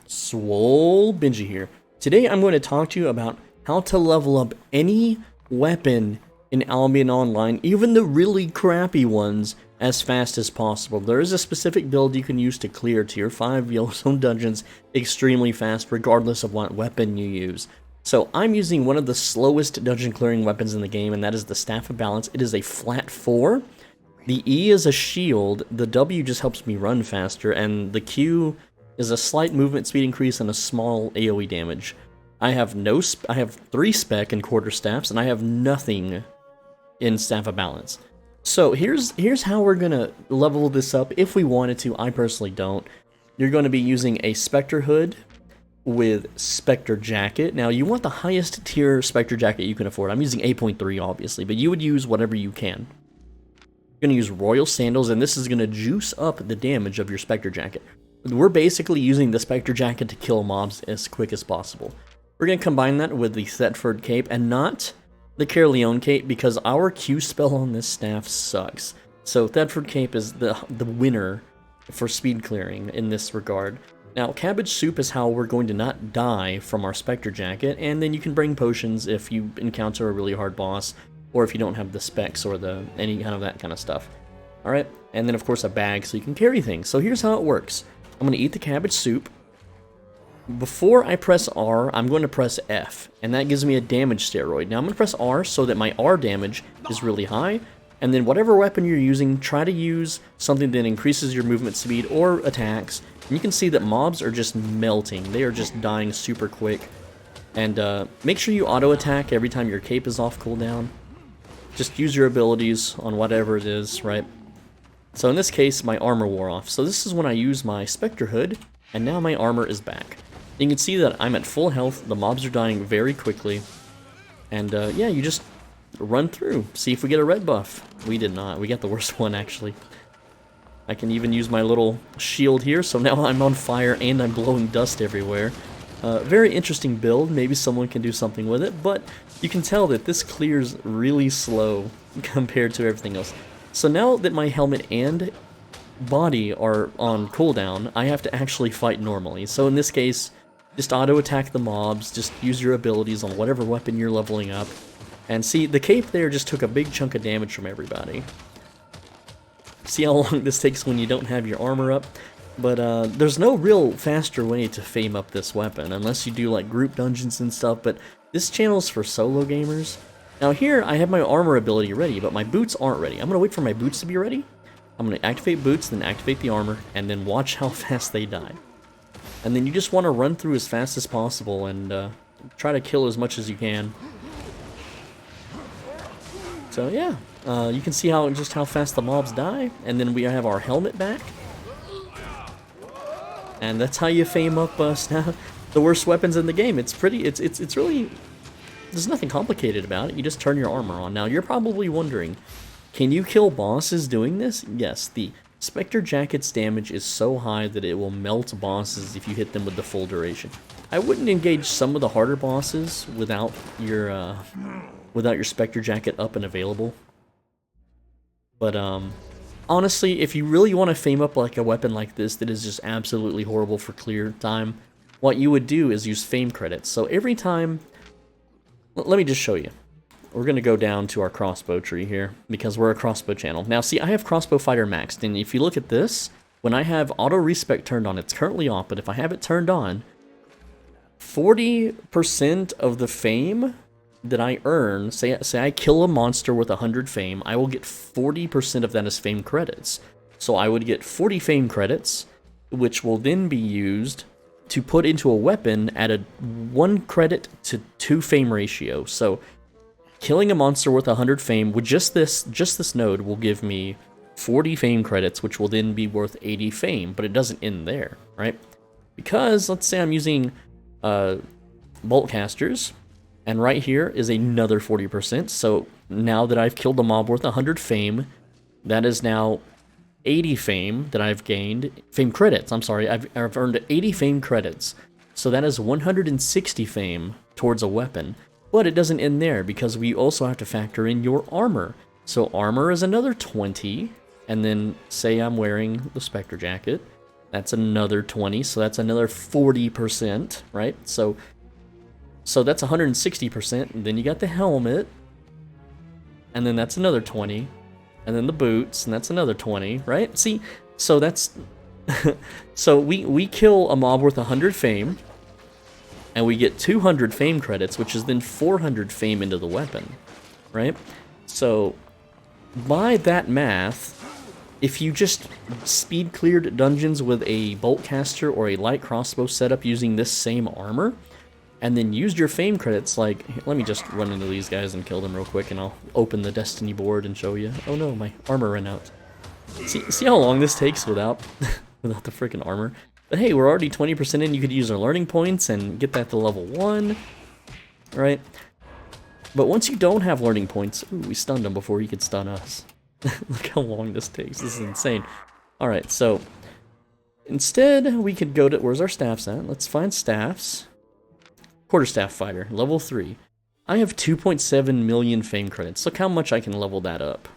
SwoleBenji here. Today I'm going to talk to you about how to level up any weapon in Albion Online, even the really crappy ones, as fast as possible. There is a specific build you can use to clear tier 5 Yellowstone dungeons extremely fast, regardless of what weapon you use. So I'm using one of the slowest dungeon clearing weapons in the game, and that is the Staff of Balance. It is a flat 4. The E is a shield, the W just helps me run faster, and the Q is a slight movement speed increase and a small AoE damage. I have 3 spec in quarterstaffs, and I have nothing in Staff of Balance. So here's how we're gonna level this up if we wanted to. I personally don't. You're going to be using a Spectre Hood with Spectre Jacket. Now you want the highest tier Spectre Jacket you can afford. I'm using 8.3 obviously, but you would use whatever you can. You're going to use Royal Sandals, and this is going to juice up the damage of your Spectre Jacket. We're basically using the Spectre Jacket to kill mobs as quick as possible. We're going to combine that with the Thetford Cape and not the Caerleon Cape, because our Q spell on this staff sucks. So Thetford Cape is the winner for speed clearing in this regard. Now Cabbage Soup is how we're going to not die from our Spectre Jacket, and then you can bring potions if you encounter a really hard boss, or if you don't have the specs or any kind of that kind of stuff. Alright, and then of course a bag so you can carry things. So here's how it works. I'm going to eat the cabbage soup. Before I press R, I'm going to press F, and that gives me a damage steroid. Now I'm going to press R so that my R damage is really high, and then whatever weapon you're using, try to use something that increases your movement speed or attacks. And you can see that mobs are just melting. They are just dying super quick. And make sure you auto-attack every time your cape is off cooldown. Just use your abilities on whatever it is, right? So in this case, my armor wore off. So this is when I use my Spectre Hood, and now my armor is back. You can see that I'm at full health, the mobs are dying very quickly, and yeah, you just run through, see if we get a red buff. We did not, we got the worst one actually. I can even use my little shield here, so now I'm on fire and I'm blowing dust everywhere. Very interesting build, maybe someone can do something with it, but you can tell that this clears really slow compared to everything else. So now that my helmet and body are on cooldown, I have to actually fight normally. So in this case, just auto-attack the mobs, just use your abilities on whatever weapon you're leveling up. And see, the cape there just took a big chunk of damage from everybody. See how long this takes when you don't have your armor up? But there's no real faster way to fame up this weapon, unless you do like group dungeons and stuff, but this channel's for solo gamers. Now here, I have my armor ability ready, but my boots aren't ready. I'm going to wait for my boots to be ready. I'm going to activate boots, then activate the armor, and then watch how fast they die. And then you just want to run through as fast as possible and try to kill as much as you can. So yeah, you can see just how fast the mobs die, and then we have our helmet back. And that's how you fame up the worst weapons in the game. It's really, there's nothing complicated about it. You just turn your armor on. Now you're probably wondering, can you kill bosses doing this? Yes, the Spectre Jacket's damage is so high that it will melt bosses if you hit them with the full duration. I wouldn't engage some of the harder bosses without your Spectre Jacket up and available. But honestly, if you really want to fame up like a weapon like this that is just absolutely horrible for clear time, what you would do is use fame credits. So every time, let me just show you. We're going to go down to our crossbow tree here, because we're a crossbow channel. Now see, I have crossbow fighter maxed, and if you look at this, when I have auto respec turned on, it's currently off, but if I have it turned on, 40% of the fame that I earn, say I kill a monster with 100 fame, I will get 40% of that as fame credits. So I would get 40 fame credits, which will then be used to put into a weapon at a 1 credit to 2 fame ratio. So killing a monster with 100 fame with just this node will give me 40 fame credits, which will then be worth 80 fame, but it doesn't end there, right? Because let's say I'm using bolt casters, and right here is another 40%. So now that I've killed a mob worth 100 fame, that is now 80 fame that I've gained. Fame credits, I'm sorry. I've earned 80 fame credits. So that is 160 fame towards a weapon. But it doesn't end there, because we also have to factor in your armor. So armor is another 20, and then say I'm wearing the Spectre Jacket. That's another 20, so that's another 40%, right? So that's 160%, and then you got the helmet, and then that's another 20, and then the boots, and that's another 20, right? See, so that's... so we kill a mob worth 100 fame, and we get 200 fame credits, which is then 400 fame into the weapon, right? So, by that math, if you just speed cleared dungeons with a bolt caster or a light crossbow setup using this same armor, and then used your fame credits, like, let me just run into these guys and kill them real quick, and I'll open the Destiny board and show you. Oh no, my armor ran out. See how long this takes without without the freaking armor? But hey, we're already 20% in. You could use our learning points and get that to level 1, right? But once you don't have learning points, ooh, we stunned him before he could stun us. Look how long this takes. This is insane. Alright, so instead we could go to, where's our staffs at? Let's find staffs. Quarterstaff fighter, level 3. I have 2.7 million fame credits. Look how much I can level that up.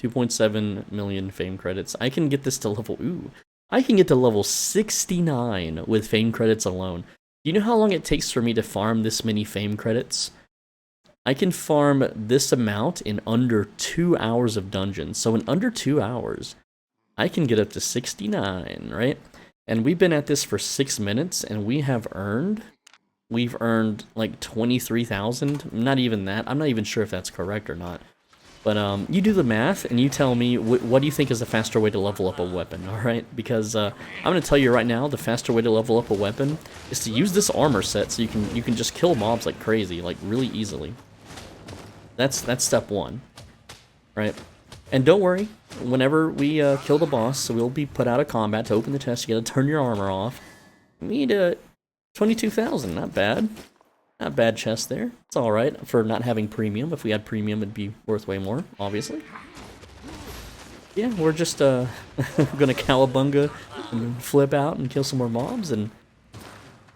2.7 million fame credits. I can get this to level, ooh. I can get to level 69 with fame credits alone. Do you know how long it takes for me to farm this many fame credits? I can farm this amount in under 2 hours of dungeons. So in under 2 hours, I can get up to 69, right? And we've been at this for 6 minutes, and we've earned like 23,000. Not even that. I'm not even sure if that's correct or not. But you do the math, and you tell me what do you think is a faster way to level up a weapon, alright? Because I'm going to tell you right now, the faster way to level up a weapon is to use this armor set so you can just kill mobs like crazy, like really easily. That's step 1, right? And don't worry, whenever we kill the boss, so we'll be put out of combat to open the chest, you gotta turn your armor off. We need 22,000, not bad. Not bad chest there. It's alright for not having premium. If we had premium, it'd be worth way more, obviously. Yeah, we're just gonna cowabunga and flip out and kill some more mobs. And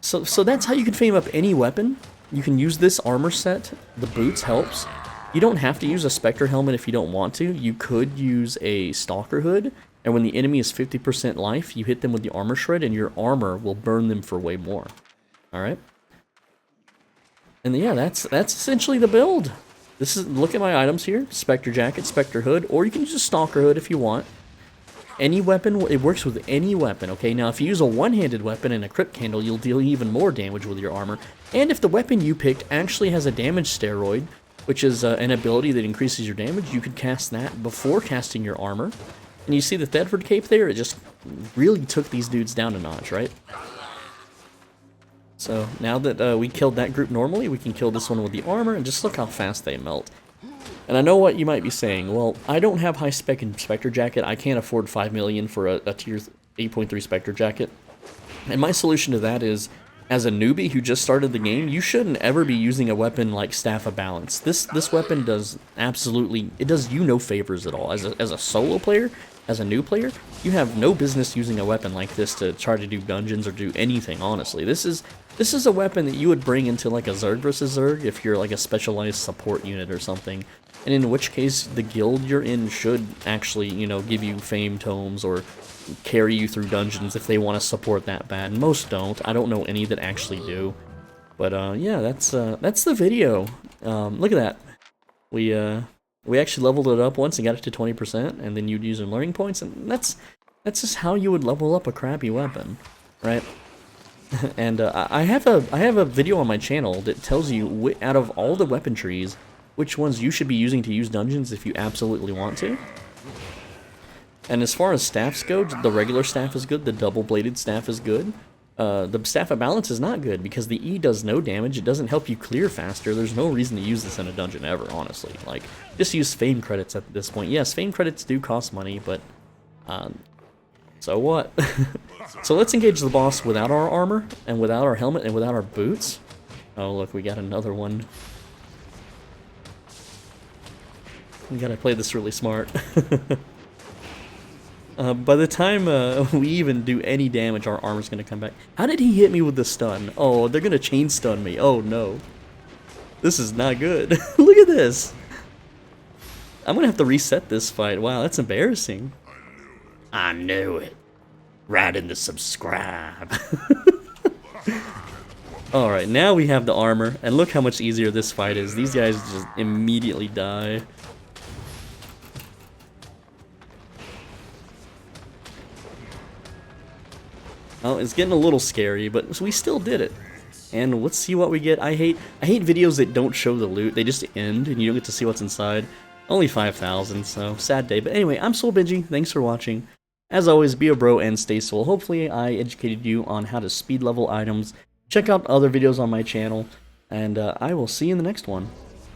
so that's how you can fame up any weapon. You can use this armor set. The boots helps. You don't have to use a Spectre helmet if you don't want to. You could use a Stalker hood, and when the enemy is 50% life, you hit them with the armor shred, and your armor will burn them for way more. Alright? And yeah, that's essentially the build. This is, look at my items here. Spectre jacket, Spectre hood, or you can use a Stalker hood if you want. Any weapon, it works with any weapon, okay? Now, if you use a one-handed weapon and a crit candle, you'll deal even more damage with your armor. And if the weapon you picked actually has a damage steroid, which is an ability that increases your damage, you could cast that before casting your armor. And you see the Thedford cape there? It just really took these dudes down a notch, right? So now that we killed that group normally, we can kill this one with the armor, and just look how fast they melt. And I know what you might be saying. Well, I don't have high spec in Spectre Jacket. I can't afford 5 million for a tier 8.3 Spectre Jacket. And my solution to that is, as a newbie who just started the game, you shouldn't ever be using a weapon like Staff of Balance. This weapon does absolutely, it does you no favors at all. As a solo player, as a new player, you have no business using a weapon like this to try to do dungeons or do anything, honestly. This is a weapon that you would bring into like a Zerg versus Zerg if you're like a specialized support unit or something. And in which case, the guild you're in should actually, you know, give you fame tomes or carry you through dungeons if they want to support that bad. Most don't. I don't know any that actually do. But yeah, that's the video. Look at that. We actually leveled it up once and got it to 20%, and then you'd use your learning points, and that's just how you would level up a crappy weapon, right? And I have a video on my channel that tells you out of all the weapon trees, which ones you should be using to use dungeons if you absolutely want to. And as far as staffs go, the regular staff is good, the double-bladed staff is good. The Staff of Balance is not good because the E does no damage, it doesn't help you clear faster. There's no reason to use this in a dungeon ever, honestly. Like, just use fame credits at this point. Yes, fame credits do cost money, but so what? So let's engage the boss without our armor, and without our helmet, and without our boots. Oh look, we got another one. We gotta play this really smart. By the time we even do any damage, our armor's gonna come back. How did he hit me with the stun? Oh, they're gonna chain stun me. Oh no. This is not good. Look at this. I'm gonna have to reset this fight. Wow, that's embarrassing. I knew it. right in the subscribe. Alright, now we have the armor, and look how much easier this fight is. These guys just immediately die. Well, it's getting a little scary, but we still did it. And let's see what we get. I hate videos that don't show the loot. They just end, and you don't get to see what's inside. Only 5,000, so sad day. But anyway, I'm SwoleBenji. Thanks for watching. As always, be a bro and stay swole. Hopefully, I educated you on how to speed level items. Check out other videos on my channel, and I will see you in the next one.